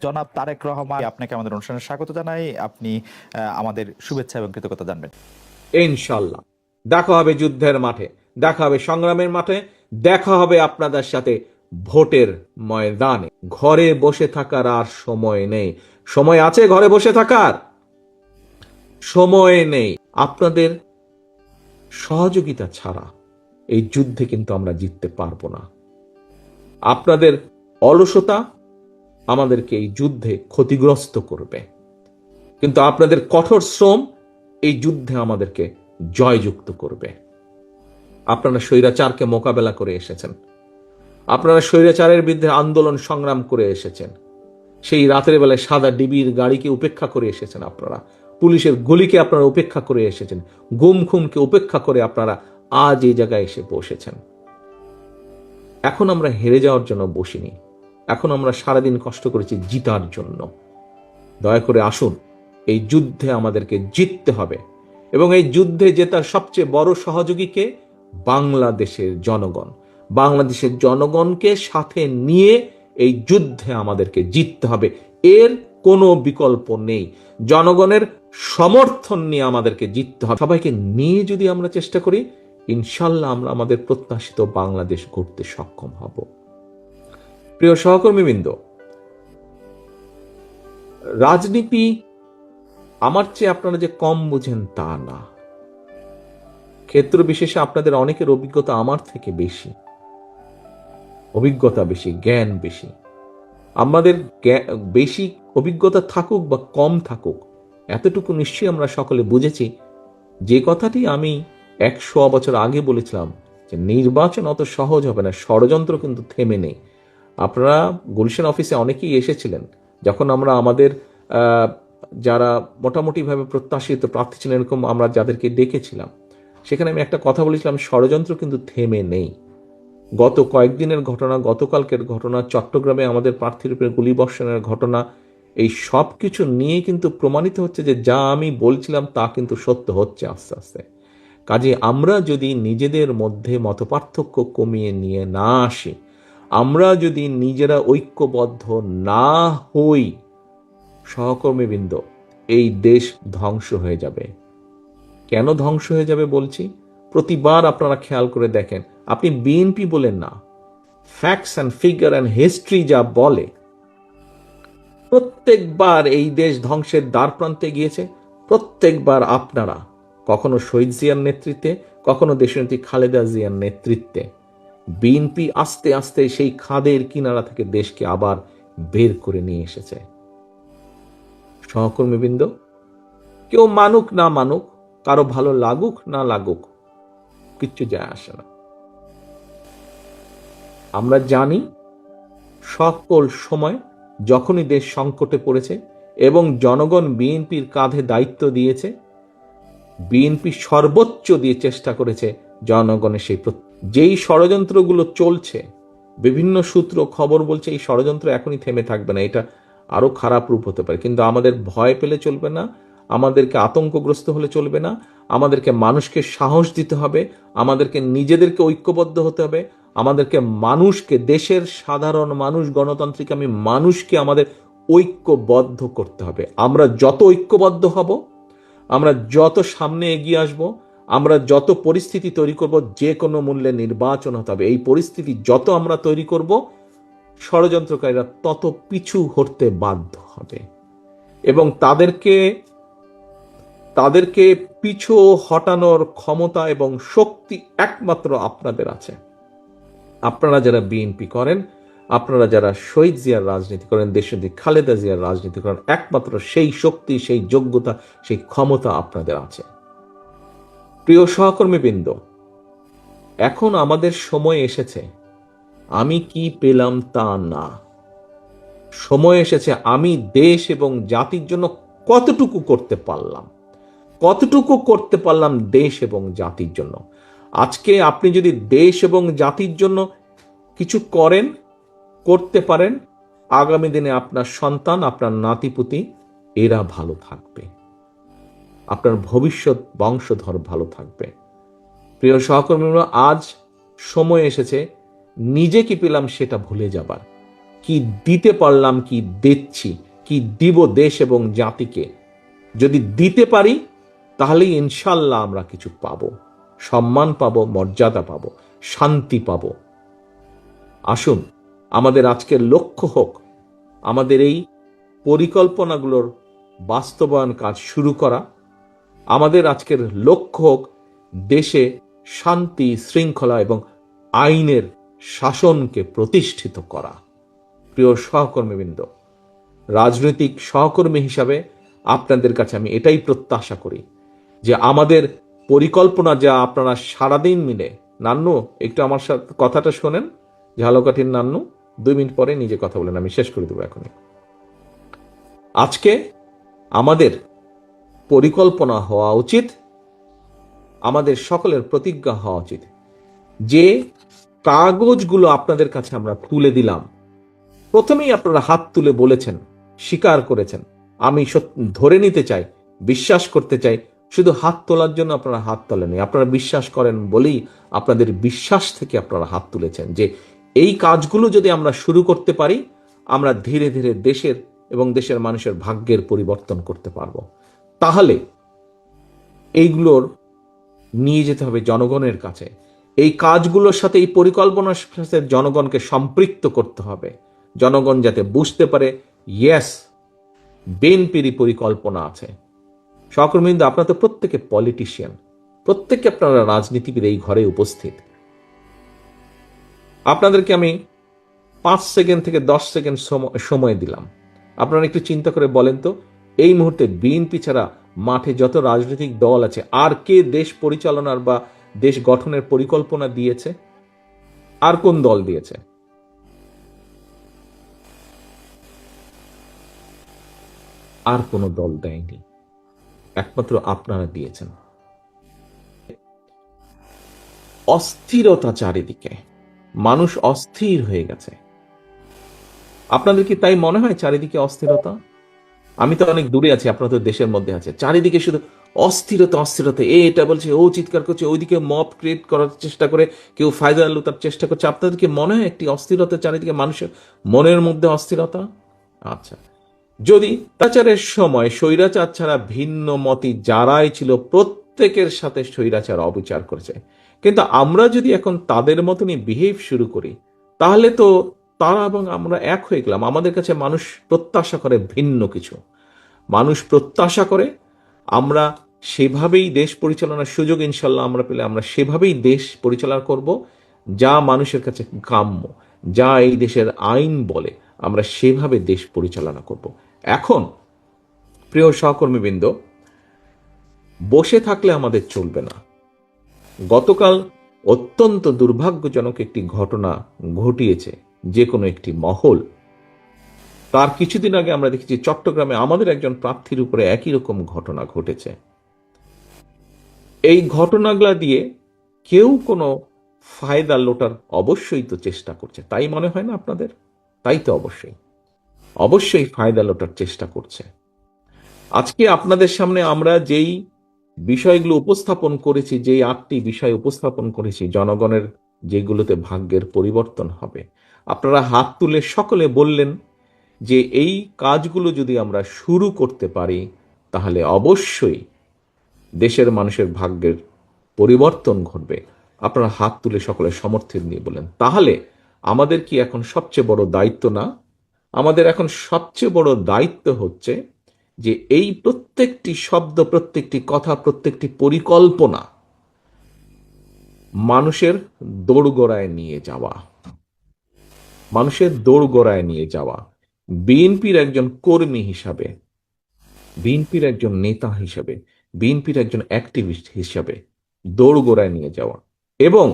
জনাব তারেক রহমান, আপনাকে আমাদের অনুষ্ঠানে স্বাগত জানাই। আপনি আমাদের শুভেচ্ছা এবং কৃতজ্ঞতা জানবেন। ইনশাল্লাহ দেখা হবে যুদ্ধের মাঠে, দেখা হবে সংগ্রামের মাঠে, দেখা হবে আপনাদের সাথে ভোটের ময়দানে। ঘরে বসে থাকার আর সময় নেই। সময় আছে ঘরে বসে থাকার? সময় নেই। আপনাদের সহযোগিতা ছাড়া এই যুদ্ধে কিন্তু আমরা জিততে পারবো না। আপনাদের অলসতা আমাদেরকে এই যুদ্ধে ক্ষতিগ্রস্ত করবে, কিন্তু আপনাদের কঠোর শ্রম এই যুদ্ধে আমাদেরকে জয়যুক্ত করবে। আপনারা স্বৈরাচারকে মোকাবেলা করে এসেছেন, আপনারা স্বৈরাচারের বিরুদ্ধে আন্দোলন সংগ্রাম করে এসেছেন, সেই রাতের বেলায় সাদা ডিবির গাড়িকে উপেক্ষা করে এসেছেন, আপনারা পুলিশের গুলিকে আপনারা উপেক্ষা করে এসেছেন, গুম খুনকে উপেক্ষা করে আপনারা আজ এই জায়গায় এসে বসেছেন। এখন আমরা হেরে যাওয়ার জন্য বসিনি, এখন আমরা সারাদিন কষ্ট করেছি জিতার জন্য। দয়া করে আসুন, এই যুদ্ধে আমাদেরকে জিততে হবে, এবং এই যুদ্ধে জেতার সবচেয়ে বড় সহযোগীকে বাংলাদেশের জনগণ। বাংলাদেশের জনগণকে সাথে নিয়ে এই যুদ্ধে আমাদেরকে জিততে হবে, এর কোনো বিকল্প নেই। জনগণের সমর্থন নিয়ে আমাদেরকে জিততে হবে। সবাইকে নিয়ে যদি আমরা চেষ্টা করি, ইনশাল্লাহ আমরা আমাদের প্রত্যাশিত বাংলাদেশ গড়তে সক্ষম হব। প্রিয় সহকর্মীবৃন্দ, রাজনীতি আমার চেয়ে আপনারা যে কম বুঝেন তা না। ক্ষেত্র বিশেষে আপনাদের অনেকের অভিজ্ঞতা আমার থেকে বেশি, অভিজ্ঞতা বেশি, জ্ঞান বেশি। আমাদের বেশি অভিজ্ঞতা থাকুক বা কম থাকুক, এতটুকু নিশ্চয়ই আমরা সকলে বুঝেছি যে কথাটি আমি 100 বছর আগে বলেছিলাম, যে নির্বাচন অত সহজ হবে না, ষড়যন্ত্র কিন্তু থেমে নেই। আপনারা গুলশান অফিসে অনেকেই এসেছিলেন যখন আমরা আমাদের যারা মোটামুটিভাবে প্রত্যাশিত প্রার্থী ছিলেন এরকম আমরা যাদেরকে ডেকেছিলাম, সেখানে আমি একটা কথা বলেছিলাম, ষড়যন্ত্র কিন্তু থেমে নেই। গত কয়েকদিনের ঘটনা, গতকালকের ঘটনা, চট্টগ্রামে আমাদের প্রার্থীর উপরে গুলিবর্ষণের ঘটনা, এই সব কিছু নিয়ে কিন্তু প্রমাণিত হচ্ছে যে যা আমি বলছিলাম তা কিন্তু সত্য হচ্ছে আস্তে আস্তে। কাজে আমরা যদি নিজেদের মধ্যে মতপার্থক্য কমিয়ে নিয়ে না আসি, আমরা যদি নিজেরা ঐক্যবদ্ধ না হই, সহকর্মীবৃন্দ, এই দেশ ধ্বংস হয়ে যাবে। কেন ধ্বংস হয়ে যাবে বলছি? প্রতিবার আপনারা খেয়াল করে দেখেন, আপনি বিএনপি বলেন না, facts and figure and history যা বলে, প্রত্যেকবার এই দেশ ধ্বংসের দ্বার প্রান্তে গিয়েছে। প্রত্যেকবার আপনারা, কখনো শহীদ জিয়ার নেতৃত্বে, কখনো দেশনেত্রী খালেদা জিয়ার নেতৃত্বে, বিএনপি আস্তে আস্তে সেই খাদের কিনারা থেকে দেশকে আবার বের করে নিয়ে এসেছে। সহকর্মীবৃন্দ, কেউ মানুক না মানুক, কারো ভালো লাগুক না লাগুক, কিচ্ছু যায় আসে না। আমরা জানি সকল সময় যখনই দেশ সংকটে পড়েছে এবং জনগণ বিএনপির কাঁধে দায়িত্ব দিয়েছে, বিএনপি সর্বোচ্চ দিয়ে চেষ্টা করেছে জনগণের সেই যেই ষড়যন্ত্রগুলো চলছে, বিভিন্ন সূত্র খবর বলছে এই ষড়যন্ত্র এখনই থেমে থাকবে না, এটা আরো খারাপ রূপ হতে পারে। কিন্তু আমাদের ভয় পেলে চলবে না, আমাদেরকে আতঙ্কগ্রস্ত হলে চলবে না, আমাদেরকে মানুষকে সাহস দিতে হবে, আমাদেরকে নিজেদেরকে ঐক্যবদ্ধ হতে হবে, আমাদেরকে মানুষকে, দেশের সাধারণ মানুষ, গণতান্ত্রিক আমি মানুষকে আমাদের ঐক্যবদ্ধ করতে হবে। আমরা যত ঐক্যবদ্ধ হব, আমরা যত সামনে এগিয়ে আসব, আমরা যত পরিস্থিতি তৈরি করব, যে কোনো মূল্যে নির্বাচন হতে হবে, এই পরিস্থিতি যত আমরা তৈরি করব, ষড়যন্ত্রকারীরা তত পিছু হটতে বাধ্য হবে। এবং তাদেরকে পিছু হটানোর ক্ষমতা এবং শক্তি একমাত্র আপনাদের আছে। আপনারা যারা বিএনপি করেন, আপনারা যারা শহীদ জিয়ার রাজনীতি করেন, দেশনেত্রী খালেদা জিয়ার রাজনীতি করেন, একমাত্র সেই শক্তি, সেই যোগ্যতা, সেই ক্ষমতা আপনাদের আছে। প্রিয় সহকর্মীবৃন্দ, এখন আমাদের সময় এসেছে আমি কি পেলাম তা না, সময় এসেছে আমি দেশ এবং জাতির জন্য কতটুকু করতে পারলাম, কতটুকু করতে পারলাম দেশ এবং জাতির জন্য। আজকে আপনি যদি দেশ এবং জাতির জন্য কিছু করতে পারেন, আগামী দিনে আপনার সন্তান, আপনার নাতিপুতি, এরা ভালো থাকবে, আপনার ভবিষ্যৎ বংশধর ভালো থাকবে। প্রিয় সহকর্মীরা, আজ সময় এসেছে নিজে কি পেলাম সেটা ভুলে যাবার, কি দিতে পারলাম, কি দিচ্ছি, কি দিব দেশ এবং জাতিকে। যদি দিতে পারি তাহলেই ইনশাল্লাহ আমরা কিছু পাবো, সম্মান পাবো, মর্যাদা পাবো, শান্তি পাবো। আসুন আমাদের আজকের লক্ষ্য হোক আমাদের এই পরিকল্পনাগুলোর বাস্তবায়ন কাজ শুরু করা। আমাদের আজকের লক্ষ্য হোক দেশে শান্তি, শৃঙ্খলা এবং আইনের শাসনকে প্রতিষ্ঠিত করা। প্রিয় সহকর্মীবৃন্দ, রাজনৈতিক সহকর্মী হিসাবে আপনাদের কাছে আমি এটাই প্রত্যাশা করি যে আমাদের পরিকল্পনা যা আপনারা সারাদিন মিলে, নান্নু একটু আমার সাথে কথাটা শোনেন, ঝালকাঠির নান্নু 2 মিনিট পরে নিজে কথা বলেন, আমি শেষ করে দেবো এখনই। আজকে আমাদের পরিকল্পনা হওয়া উচিত, আমাদের সকলের প্রতিজ্ঞা হওয়া উচিত যে কাগজগুলো আপনাদের কাছে আমরা তুলে দিলাম, প্রথমেই আপনারা হাত তুলে বলেছেন, স্বীকার করেছেন। আমি ধরে নিতে চাই, বিশ্বাস করতে চাই, শুধু হাত তোলার জন্য আপনারা হাত তোলেনি, আপনারা বিশ্বাস করেন বলেই আপনাদের বিশ্বাস থেকে আপনারা হাত তুলেছেন যে এই কাজগুলো যদি আমরা শুরু করতে পারি আমরা ধীরে ধীরে দেশের এবং দেশের মানুষের ভাগ্যের পরিবর্তন করতে পারবো। তাহলে এইগুলোর নিয়ে যেতে হবে জনগণের কাছে, এই কাজগুলোর সাথে, এই পরিকল্পনার সাথে জনগণকে সম্পৃক্ত করতে হবে, জনগণ যাতে বুঝতে পারে ইয়েস বিএনপিরই পরিকল্পনা আছে। সহকর্মীবৃন্দ, আপনারা তো প্রত্যেকে পলিটিশিয়ান, প্রত্যেকে আপনারা রাজনীতিবিদ এই ঘরে উপস্থিত। আপনাদেরকে আমি 5 সেকেন্ড থেকে 10 সেকেন্ড সময় দিলাম। আপনারা একটু চিন্তা করে বলেন তো, এই মুহূর্তে বিএনপি ছাড়া মাঠে যত রাজনৈতিক দল আছে আর কে দেশ পরিচালনার বা দেশ গঠনের পরিকল্পনা দিয়েছে? আর কোন দল দিয়েছে? আর কোন দল দেয়নি, একমাত্র আপনারা দিয়েছেন। অস্থিরতা চারিদিকে, মানুষ অস্থির হয়ে গেছে। আপনাদের কি তাই মনে হয় চারিদিকে অস্থিরতা? আমি তো অনেক দূরে আছি, আপনারা তো দেশের মধ্যে আছে, চারিদিকে শুধু অস্থিরতা অস্থিরতা, এটা বলছে, ও চিৎকার করছে, ওইদিকে মব ক্রিয়েট করার চেষ্টা করে, কেউ ফায়দা লুটার চেষ্টা করছে। আপনাদের কি মনে হয় একটি অস্থিরতা চারিদিকে, মানুষের মনের মধ্যে অস্থিরতা? আচ্ছা, যদি স্বৈরাচারের সময় স্বৈরাচার ছাড়া ভিন্ন মতি যারাই ছিল প্রত্যেকের সাথে স্বৈরাচার অবিচার করেছে, কিন্তু আমরা যদি এখন তাদের মতনই বিহেভ শুরু করি তাহলে তো তারা এবং আমরা এক হয়ে গেলাম। আমাদের কাছে মানুষ প্রত্যাশা করে ভিন্ন কিছু, মানুষ প্রত্যাশা করে আমরা সেভাবেই দেশ পরিচালনার সুযোগ ইনশাল্লাহ আমরা পেলে আমরা সেভাবেই দেশ পরিচালনা করব, যা মানুষের কাছে কাম্য, যা এই দেশের আইন বলে আমরা সেভাবে দেশ পরিচালনা করব। এখন প্রিয় সহকর্মীবৃন্দ, বসে থাকলে আমাদের চলবে না। গতকাল অত্যন্ত দুর্ভাগ্যজনক একটি ঘটনা ঘটিয়েছে যে কোনো একটি মহল। তার কিছুদিন আগে আমরা দেখেছি চট্টগ্রামে আমাদের একজন প্রার্থীর উপরে একই রকম ঘটনা ঘটেছে। এই ঘটনাগুলা দিয়ে কেউ কোনো ফায়দা লোটার অবশ্যই তো চেষ্টা করছে, তাই মনে হয় না আপনাদের? তাই তো অবশ্যই ফায়দা লোটার চেষ্টা করছে। আজকে আপনাদের সামনে আমরা যেই বিষয়গুলো উপস্থাপন করেছি, যেই 8টি বিষয় উপস্থাপন করেছি, জনগণের যেগুলোতে ভাগ্যের পরিবর্তন হবে, আপনারা হাত তুলে সকলে বললেন যে এই কাজগুলো যদি আমরা শুরু করতে পারি তাহলে অবশ্যই দেশের মানুষের ভাগ্যের পরিবর্তন ঘটবে। আপনারা হাত তুলে সকলে সমর্থন দিয়ে বলেন, তাহলে আমাদের কি এখন সবচেয়ে বড় দায়িত্ব না? আমাদের এখন সবচেয়ে বড় দায়িত্ব হচ্ছে যে এই প্রত্যেকটি শব্দ, প্রত্যেকটি কথা, প্রত্যেকটি পরিকল্পনা মানুষের দোরগোড়ায় নিয়ে যাওয়া, মানুষের দোরগোড়ায় নিয়ে যাওয়া। বিএনপির একজন কর্মী হিসাবে, বিএনপির একজন নেতা হিসাবে, বিএনপির একজন অ্যাক্টিভিস্ট হিসাবে দোরগোড়ায় নিয়ে যাওয়া। এবং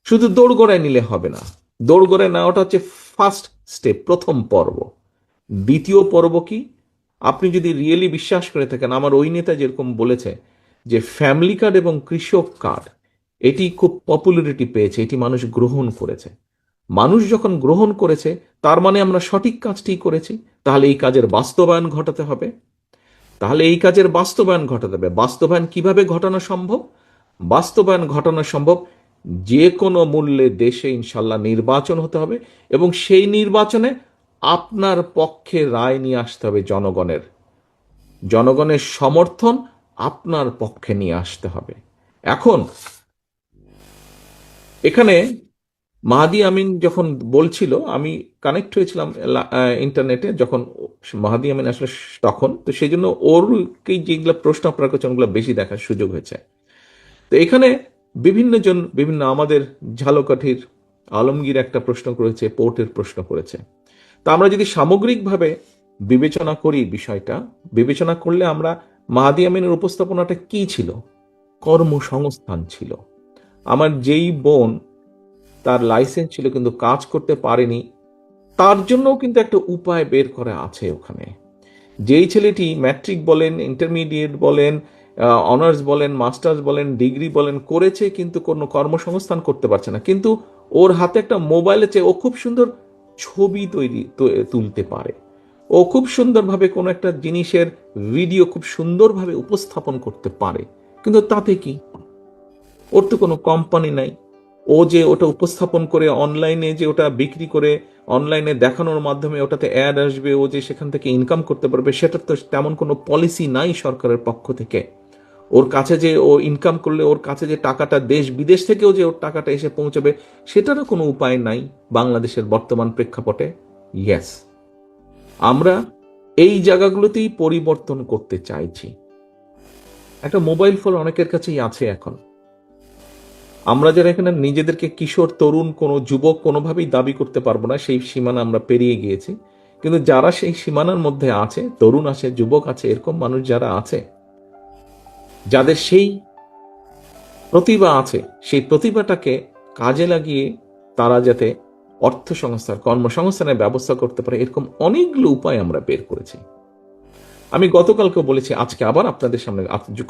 শুধু দোরগোড়ায় নিলে হবে না, দোরগোড়ায় নেওয়াটা হচ্ছে ফার্স্ট স্টেপ, প্রথম পর্ব। দ্বিতীয় পর্ব কি? আপনি যদি রিয়েলি বিশ্বাস করে থাকেন, আমার ওই নেতা যেরকম বলেছে যে ফ্যামিলি কার্ড এবং কৃষক কার্ড এটি খুব পপুলারিটি পেয়েছে, এটি মানুষ গ্রহণ করেছে। মানুষ যখন গ্রহণ করেছে তার মানে আমরা সঠিক কাজটি করেছি। তাহলে এই কাজের বাস্তবায়ন ঘটাতে হবে, তাহলে এই কাজের বাস্তবায়ন ঘটাতে হবে। বাস্তবায়ন কিভাবে ঘটানো সম্ভব? বাস্তবায়ন ঘটানো সম্ভব যে কোনো মূল্যে দেশে ইনশাল্লাহ নির্বাচন হতে হবে, এবং সেই নির্বাচনে আপনার পক্ষে রায় নিয়ে আসতে হবে জনগণের। জনগণের সমর্থন আপনার পক্ষে নিয়ে আসতে হবে। এখন এখানে মাহাদি আমিন যখন বলছিল, আমি কানেক্ট হয়েছিলাম ইন্টারনেটে যখন মাহাদি আমিন আসলে তখন, তো সেই জন্য ওরকে যেগুলো প্রশ্ন আপনার কাছে ওগুলো বেশি দেখার সুযোগ হয়েছে। তো এখানে বিভিন্ন জন বিভিন্ন আমাদের ঝালকাঠির আলমগীর একটা প্রশ্ন করেছে, পোর্টের প্রশ্ন করেছে। তা আমরা যদি সামগ্রিকভাবে বিবেচনা করি বিষয়টা, বিবেচনা করলে আমরা মাহাদি আমিনের উপস্থাপনাটা কি ছিল? কর্মসংস্থান ছিল। আমার যেই বোন, তার লাইসেন্স ছিল কিন্তু কাজ করতে পারেনি, তার জন্যও কিন্তু একটা উপায় বের করা আছে ওখানে। যেই ছেলেটি ম্যাট্রিক বলেন, ইন্টারমিডিয়েট বলেন, অনার্স বলেন, মাস্টার্স বলেন, ডিগ্রি বলেন করেছে, কিন্তু কোনো কর্মসংস্থান করতে পারছে না, কিন্তু ওর হাতে একটা মোবাইল আছে, ও খুব সুন্দর ছবি তুলতে পারে, ও খুব সুন্দরভাবে কোনো একটা জিনিসের ভিডিও খুব সুন্দরভাবে উপস্থাপন করতে পারে, কিন্তু তাতে কি? ওর তো কোনো কোম্পানি নাই। ও যে ওটা উপস্থাপন করে অনলাইনে যে ওটা বিক্রি করে অনলাইনে দেখানোর মাধ্যমে ওটাতে অ্যাড আসবে, ও যে সেখান থেকে ইনকাম করতে পারবে, সেটার তো তেমন কোনো পলিসি নাই সরকারের পক্ষ থেকে। ওর কাছে যে ও ইনকাম করলে ওর কাছে যে টাকাটা দেশ বিদেশ থেকেও যে ওর টাকাটা এসে পৌঁছবে, সেটারও কোনো উপায় নাই বাংলাদেশের বর্তমান প্রেক্ষাপটে। ইয়েস, আমরা এই জায়গাগুলোতেই পরিবর্তন করতে চাইছি। একটা মোবাইল ফোন অনেকের কাছেই আছে এখন। আমরা যারা এখানে নিজেদেরকে কিশোর, তরুণ, কোনো যুবক কোনোভাবেই দাবি করতে পারবো না, সেই সীমানা আমরা পেরিয়ে গিয়েছি। কিন্তু যারা সেই সীমানার মধ্যে আছে, তরুণ আছে, যুবক আছে, এরকম মানুষ যারা আছে, যাদের সেই প্রতিভা আছে, সেই প্রতিভাটাকে কাজে লাগিয়ে তারা যাতে অর্থ সংস্থান, কর্মসংস্থানের ব্যবস্থা করতে পারে, এরকম অনেকগুলো উপায় আমরা বের করেছি। আমি গতকালকে বলেছি, আজকে আবার আপনাদের সামনে,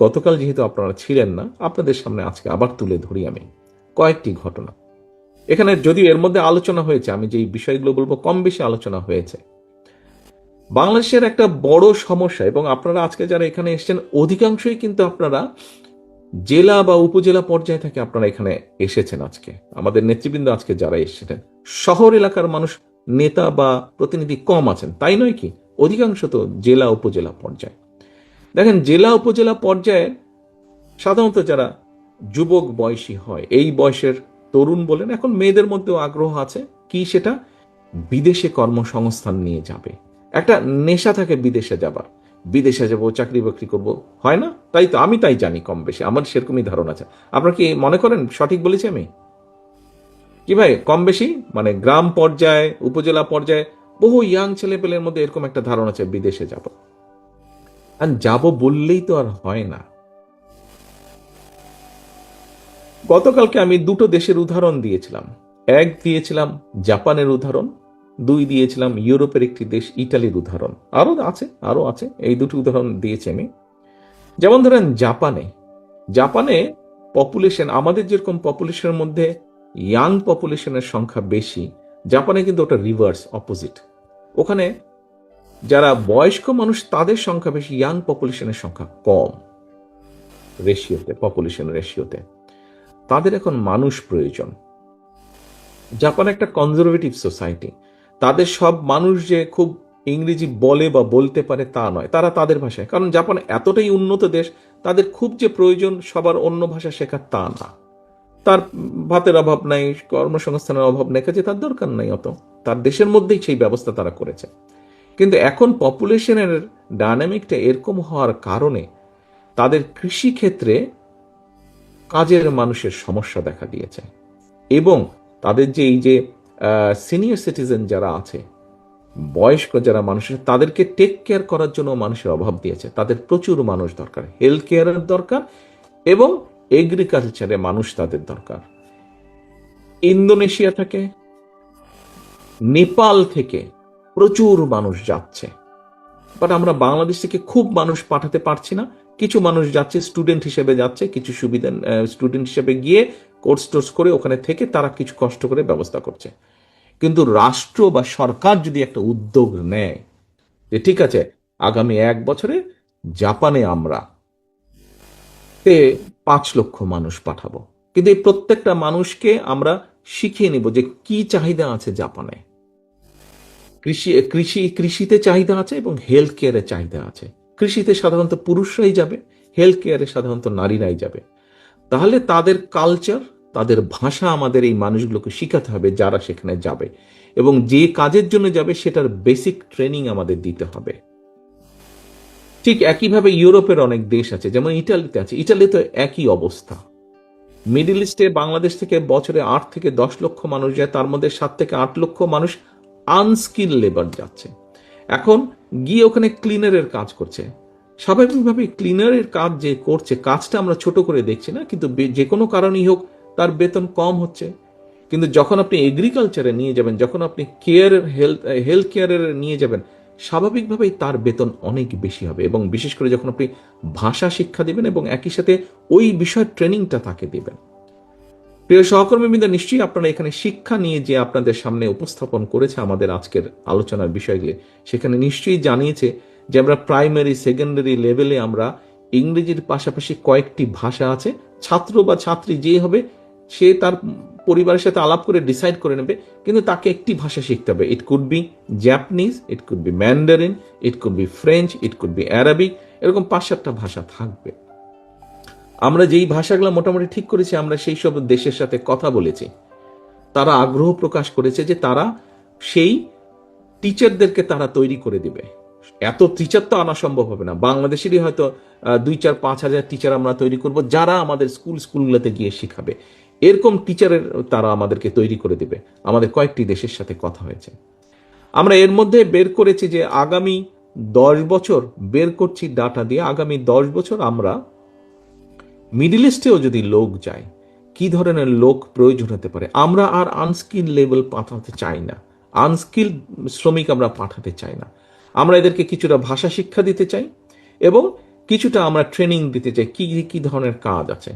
গতকাল যেহেতু আপনারা ছিলেন না, আপনাদের সামনে আজকে আবার তুলে ধরি আমি কয়েকটি ঘটনা। এখানে যদিও এর মধ্যে আলোচনা হয়েছে, আমি যেই বিষয়গুলো বলবো কম বেশি আলোচনা হয়েছে। বাংলাদেশের একটা বড় সমস্যা, এবং আপনারা আজকে যারা এখানে এসেছেন অধিকাংশই কিন্তু আপনারা জেলা বা উপজেলা পর্যায়ে থেকে আপনারা এখানে এসেছেন। আজকে আমাদের নেতৃবৃন্দ আজকে যারা এসেছেন, শহর এলাকার মানুষ, নেতা বা প্রতিনিধি কম আছেন, তাই নয় কি? অধিকাংশ তো জেলা উপজেলা পর্যায়ে। দেখেন, জেলা উপজেলা পর্যায়ে সাধারণত যারা যুবক বয়সী হয়, এই বয়সের তরুণ বলেন, এখন মেয়েদের মধ্যেও আগ্রহ আছে কি, সেটা বিদেশে কর্মসংস্থান নিয়ে যাবে। একটা নেশা থাকে বিদেশে যাবার, বিদেশে যাবো, চাকরি বাকরি করবো, হয় না? তাই তো, আমি তাই জানি, কম বেশি আমার সেরকমই ধারণা আছে। আপনার কি মনে করেন সঠিক বলেছি আমি? কি ভাই, কম বেশি মানে গ্রাম পর্যায়ে, উপজেলা পর্যায়ে বহু ইয়াং ছেলেপেলের মধ্যে এরকম একটা ধারণা আছে বিদেশে যাব। আর যাব বললেই তো আর হয় না। গতকালকে আমি দুটো দেশের উদাহরণ দিয়েছিলাম। এক দিয়েছিলাম জাপানের উদাহরণ, দুই দিয়েছিলাম ইউরোপের একটি দেশ ইটালির উদাহরণ। আরো আছে, এই দুটো উদাহরণ দিয়েছি আমি। যেমন ধরেন জাপানে, জাপানে পপুলেশন আমাদের যেরকম পপুলেশনের মধ্যে ইয়াং পপুলেশনের সংখ্যা বেশি, জাপানে কিন্তু ওটা রিভার্স, অপোজিট। ওখানে যারা বয়স্ক মানুষ তাদের সংখ্যা বেশি, ইয়াং পপুলেশনের সংখ্যা কম রেশিওতে, পপুলেশন রেশিওতে। তাদের এখন মানুষ প্রয়োজন। জাপান একটা কনজারভেটিভ সোসাইটি। তাদের সব মানুষ যে খুব ইংরেজি বলে বা বলতে পারে তা নয়, তারা তাদের ভাষায়, কারণ জাপান এতটাই উন্নত দেশ, তাদের খুব যে প্রয়োজন সবার অন্য ভাষা শেখার তা না। তার ভাতের অভাব নাই, কর্মসংস্থানের অভাব নাই, কাজে তার দরকার নাই অত, তার দেশের মধ্যেই সেই ব্যবস্থা তারা করেছে। কিন্তু এখন পপুলেশনের ডায়নামিকটা এরকম হওয়ার কারণে তাদের কৃষি ক্ষেত্রে কাজের মানুষের সমস্যা দেখা দিয়েছে, এবং তাদের যে এই যে সিনিয়র সিটিজেন যারা আছে, বয়স্ক যারা মানুষ, তাদেরকে টেক কেয়ার করার জন্য মানুষের অভাব দিয়েছে। তাদের প্রচুর মানুষ দরকার, হেলথ কেয়ারের দরকার, এবং এগ্রিকালচারে মানুষ তাদের দরকার। ইন্দোনেশিয়া থেকে, নেপাল থেকে প্রচুর মানুষ যাচ্ছে, বাট আমরা বাংলাদেশ থেকে খুব মানুষ পাঠাতে পারছি না। কিছু মানুষ যাচ্ছে, স্টুডেন্ট হিসেবে যাচ্ছে, কিছু সুবিধা স্টুডেন্ট হিসেবে গিয়ে কোর্স টোর্স করে ওখানে থেকে তারা কিছু কষ্ট করে ব্যবস্থা করছে। কিন্তু রাষ্ট্র বা সরকার যদি একটা উদ্যোগ নেয় যে ঠিক আছে, আগামী 1 বছরে জাপানে আমরা 5 লক্ষ মানুষ পাঠাবো, কিন্তু এই প্রত্যেকটা মানুষকে আমরা শিখিয়ে নিব যে কি চাহিদা আছে জাপানে, কৃষিতে চাহিদা আছে এবং হেলথ কেয়ারে চাহিদা আছে। কৃষিতে সাধারণত পুরুষরাই যাবে, হেলথ কেয়ারে সাধারণত নারীরাই যাবে। তাহলে তাদের কালচার, তাদের ভাষা আমাদের এই মানুষগুলোকে শিখাতে হবে যারা সেখানে যাবে, এবং যে কাজের জন্য যাবে সেটার বেসিক ট্রেনিং আমাদের দিতে হবে। ঠিক একইভাবে ইউরোপের অনেক দেশ আছে, যেমন ইটালিতে আছে। ইটালিতে একই অবস্থা। মিডল ইস্টে বাংলাদেশ থেকে বছরে 8 থেকে 10 লক্ষ মানুষ যায়, তার মধ্যে 7 থেকে 8 লক্ষ মানুষ আনস্কিল লেবার যাচ্ছে। এখন গিয়ে ওখানে ক্লিনারের কাজ করছে। স্বাভাবিকভাবে ক্লিনারের কাজ যে করছে, কাজটা আমরা ছোট করে দেখছি না, কিন্তু যে কোনো কারণেই হোক তার বেতন কম হচ্ছে। কিন্তু যখন আপনি এগ্রিকালচারে নিয়ে যাবেন, যখন আপনি হেলথ কেয়ারের নিয়ে যাবেন, স্বাভাবিকভাবেই তার বেতন অনেক বেশি হবে। এবং বিশেষ করে যখন আপনি ভাষা শিক্ষা দিবেন এবং একই সাথে ওই বিষয়ের ট্রেনিংটা তাকে দিবেন। প্রিয় সহকর্মীবৃন্দ, নিশ্চয়ই আপনারা এখানে শিক্ষা নিয়ে যে আপনাদের সামনে উপস্থাপন করেছে আমাদের আজকের আলোচনার বিষয়গুলি, সেখানে নিশ্চয়ই জানিয়েছে যে আমরা প্রাইমারি সেকেন্ডারি লেভেলে আমরা ইংরেজির পাশাপাশি কয়েকটি ভাষা আছে। ছাত্র বা ছাত্রী যে হবে সে তার পরিবারের সাথে আলাপ করে ডিসাইড করে নেবে, কিন্তু তাকে একটি ভাষা শিখতে হবে। It could be Japanese, it could be Mandarin, it could be French, it could be Arabic, এরকম 5-7টা ভাষা থাকবে। আমরা যেই ভাষাগুলো মোটামুটি ঠিক করেছি, আমরা সেই সব দেশের সাথে কথা বলেছি, তারা আগ্রহ প্রকাশ করেছে যে তারা সেই টিচারদেরকে তারা তৈরি করে দিবে। এত টিচার তো আনা সম্ভব হবে না, বাংলাদেশেরই হয়তো 2-4-5 হাজার টিচার আমরা তৈরি করব, যারা আমাদের স্কুলগুলোতে গিয়ে শিখাবে। এরকম টিচারের তারা আমাদেরকে তৈরি করে দিবে। আমাদের কয়েকটি দেশের সাথে কথা হয়েছে। আমরা এর মধ্যে বের করেছি যে আগামী 10 বছর, বের করছি ডাটা দিয়ে, আগামী 10 বছর আমরা মিডল ইস্টেও যদি লোক যায়, কি ধরনের লোক প্রয়োজন হতে পারে। আমরা আর আনস্কিল লেভেল পাঠাতে চাই না, আনস্কিল শ্রমিক আমরা পাঠাতে চাই না। আমরা এদেরকে কিছুটা ভাষা শিক্ষা দিতে চাই এবং কিছুটা আমরা ট্রেনিং দিতে চাই কি কি ধরনের কাজ আছে।